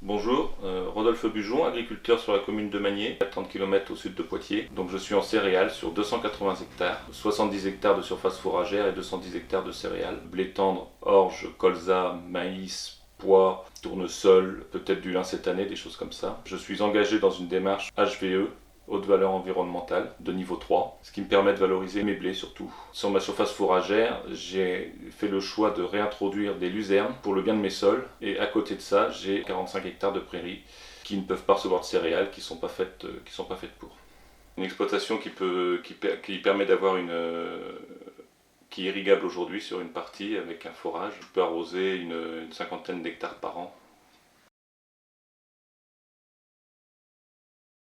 Bonjour, Rodolphe Bujon, agriculteur sur la commune de Magné, à 30 km au sud de Poitiers. Donc je suis en céréales sur 280 hectares, 70 hectares de surface fourragère et 210 hectares de céréales. Blé tendre, orge, colza, maïs, pois, tournesol, peut-être du lin cette année, des choses comme ça. Je suis engagé dans une démarche HVE, haute valeur environnementale, de niveau 3, ce qui me permet de valoriser mes blés surtout. Sur ma surface fourragère, j'ai fait le choix de réintroduire des luzernes pour le bien de mes sols, et à côté de ça, j'ai 45 hectares de prairies qui ne peuvent pas recevoir de céréales, qui ne sont pas faites pour. Une exploitation qui permet d'avoir qui est irrigable aujourd'hui sur une partie avec un forage. Je peux arroser une cinquantaine d'hectares par an.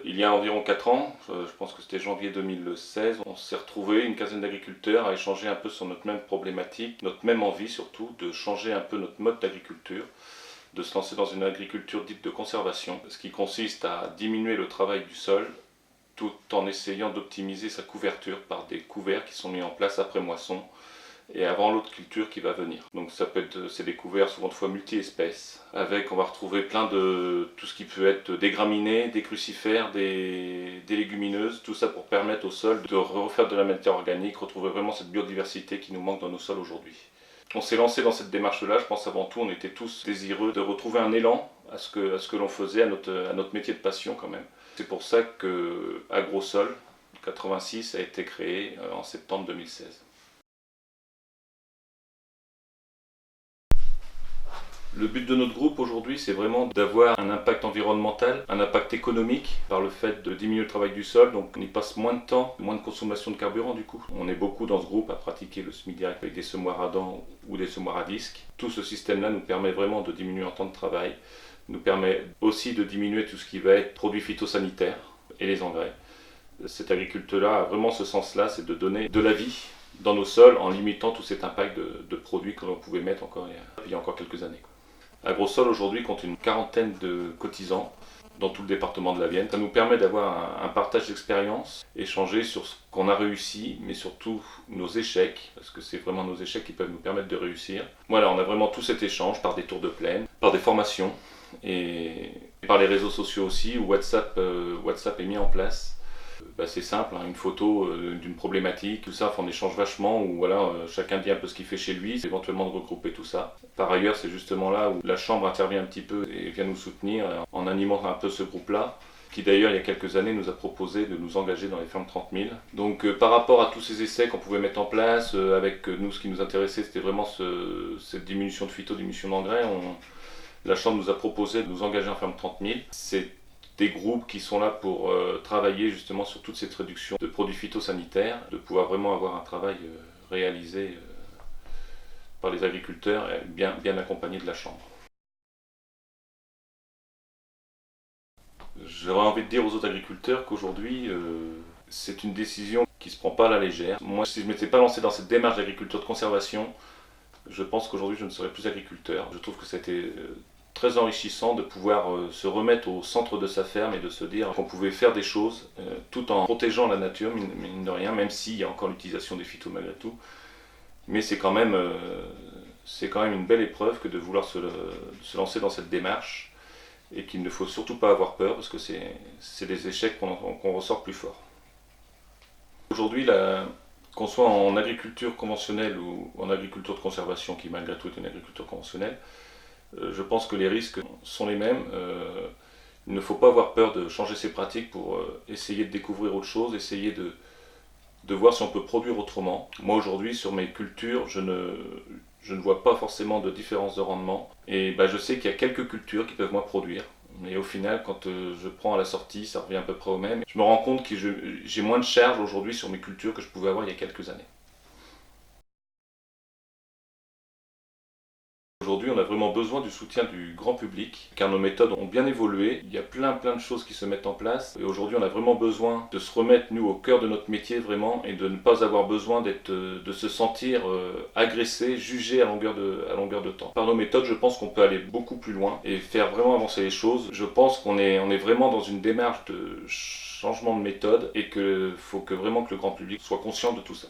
Il y a environ 4 ans, je pense que c'était janvier 2016, on s'est retrouvés, une quinzaine d'agriculteurs, à échanger un peu sur notre même problématique, notre même envie surtout, de changer un peu notre mode d'agriculture, de se lancer dans une agriculture dite de conservation, ce qui consiste à diminuer le travail du sol tout en essayant d'optimiser sa couverture par des couverts qui sont mis en place après moisson et avant l'autre culture qui va venir. Donc c'est des couverts souvent de fois multi-espèces, on va retrouver plein de tout ce qui peut être des graminées, des crucifères, des légumineuses, tout ça pour permettre au sol de refaire de la matière organique, retrouver vraiment cette biodiversité qui nous manque dans nos sols aujourd'hui. On s'est lancé dans cette démarche-là, je pense avant tout, on était tous désireux de retrouver un élan à ce que l'on faisait, à notre métier de passion quand même. C'est pour ça que Agrosol 86 a été créé en septembre 2016. Le but de notre groupe aujourd'hui, c'est vraiment d'avoir un impact environnemental, un impact économique par le fait de diminuer le travail du sol. Donc on y passe moins de temps, moins de consommation de carburant du coup. On est beaucoup dans ce groupe à pratiquer le semi-direct avec des semoirs à dents ou des semoirs à disque. Tout ce système-là nous permet vraiment de diminuer en temps de travail, nous permet aussi de diminuer tout ce qui va être produits phytosanitaires et les engrais. Cette agriculture-là a vraiment ce sens-là, c'est de donner de la vie dans nos sols en limitant tout cet impact de produits que l'on pouvait mettre il y a encore quelques années. Agrosol aujourd'hui compte une quarantaine de cotisants dans tout le département de la Vienne. Ça nous permet d'avoir un partage d'expérience, échanger sur ce qu'on a réussi, mais surtout nos échecs, parce que c'est vraiment nos échecs qui peuvent nous permettre de réussir. Voilà, on a vraiment tout cet échange par des tours de plaine, par des formations et par les réseaux sociaux aussi, où WhatsApp est mis en place. C'est simple, une photo d'une problématique, tout ça, on échange vachement, où voilà, chacun dit un peu ce qu'il fait chez lui, éventuellement de regrouper tout ça. Par ailleurs, c'est justement là où la Chambre intervient un petit peu et vient nous soutenir en animant un peu ce groupe-là, qui d'ailleurs il y a quelques années nous a proposé de nous engager dans les fermes 30 000. Donc par rapport à tous ces essais qu'on pouvait mettre en place, avec nous ce qui nous intéressait c'était vraiment cette diminution de phyto, diminution d'engrais, la Chambre nous a proposé de nous engager en ferme 30 000. C'est des groupes qui sont là pour travailler justement sur toute cette réduction de produits phytosanitaires, de pouvoir vraiment avoir un travail réalisé par les agriculteurs et bien accompagné de la Chambre. J'aurais envie de dire aux autres agriculteurs qu'aujourd'hui, c'est une décision qui ne se prend pas à la légère. Moi, si je ne m'étais pas lancé dans cette démarche d'agriculture de conservation, je pense qu'aujourd'hui je ne serais plus agriculteur. Je trouve que c'était très enrichissant de pouvoir se remettre au centre de sa ferme et de se dire qu'on pouvait faire des choses tout en protégeant la nature, mine de rien, même s'il y a encore l'utilisation des phytos malgré tout. Mais c'est quand même une belle épreuve que de vouloir se lancer dans cette démarche et qu'il ne faut surtout pas avoir peur parce que c'est des échecs qu'on ressort plus fort. Aujourd'hui, qu'on soit en agriculture conventionnelle ou en agriculture de conservation, qui malgré tout est une agriculture conventionnelle, je pense que les risques sont les mêmes. Il ne faut pas avoir peur de changer ses pratiques pour essayer de découvrir autre chose, essayer de voir si on peut produire autrement. Moi aujourd'hui sur mes cultures, je ne vois pas forcément de différence de rendement. Et je sais qu'il y a quelques cultures qui peuvent moins produire. Mais au final, quand je prends à la sortie, ça revient à peu près au même. Je me rends compte que j'ai moins de charge aujourd'hui sur mes cultures que je pouvais avoir il y a quelques années. Aujourd'hui, on a vraiment besoin du soutien du grand public, car nos méthodes ont bien évolué. Il y a plein de choses qui se mettent en place. Et aujourd'hui, on a vraiment besoin de se remettre, nous, au cœur de notre métier, vraiment, et de ne pas avoir besoin de se sentir agressé, jugé à longueur de temps. Par nos méthodes, je pense qu'on peut aller beaucoup plus loin et faire vraiment avancer les choses. Je pense qu'on est vraiment dans une démarche de changement de méthode et qu'il faut vraiment que le grand public soit conscient de tout ça.